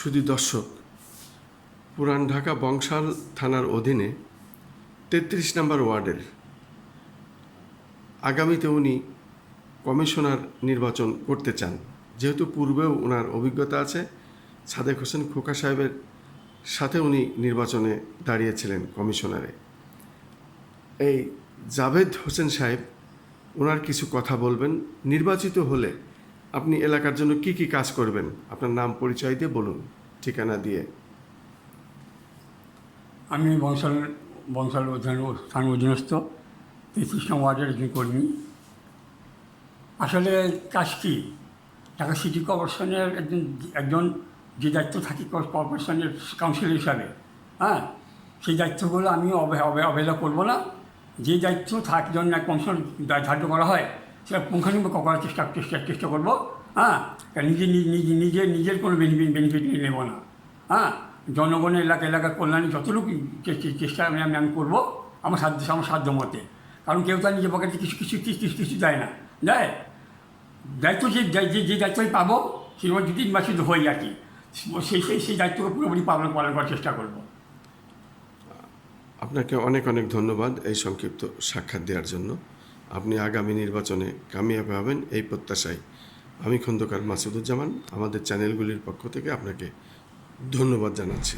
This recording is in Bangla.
শুধু দর্শক, পুরান ঢাকা বংশাল থানার অধীনে ৩৩ নম্বর ওয়ার্ডের আগামীতে উনি কমিশনার নির্বাচন করতে চান। যেহেতু পূর্বেও ওনার অভিজ্ঞতা আছে, সাদেক হোসেন খোকা সাহেবের সাথে উনি নির্বাচনে দাঁড়িয়েছিলেন কমিশনারে। এই জাভেদ হোসেন সাহেব ওনার কিছু কথা বলবেন। নির্বাচিত হলে আপনি এলাকার জন্য কি কি কাজ করবেন, আপনার নাম পরিচয় দিয়ে বলুন, ঠিকানা দিয়ে। আমি বংশাল থানার অধীনস্থ ৩৩ নং ওয়ার্ডের একজন কর্মী। আসলে কাজ কি, ঢাকা সিটি কর্পোরেশনের একজন যে দায়িত্ব থাকি কর্পোরেশনের কাউন্সিলর হিসাবে, সেই দায়িত্বগুলো আমি অবহেলা করবো না। যে দায়িত্ব জন্য এক কমিশন ধার্য করা হয় সেটা পুঙ্খানুপুঙ্খ করার চেষ্টা করবো। নিজের কোনো বেনিফিট নেব না। জনগণের এলাকার কল্যাণে যতটুকু চেষ্টা আমি করবো আমার সাধ্য মতে। কারণ কেউ তার নিজের পকেটে কিছু দেয় না, দেয় দায়িত্ব যে দায়িত্বই পাবো সেভাবে যদি নির্বাচিত হই আর কি, সেই দায়িত্বকে পুরোপুরি পালন করার চেষ্টা করবো। আপনাকে অনেক অনেক ধন্যবাদ এই সংক্ষিপ্ত সাক্ষাৎ দেওয়ার জন্য। আপনি আগামী নির্বাচনে কামিয়াব হবেন এই প্রত্যাশায় আমি খন্দকার মাসুদুজ্জামান আমাদের চ্যানেলগুলির পক্ষ থেকে আপনাকে ধন্যবাদ জানাচ্ছি।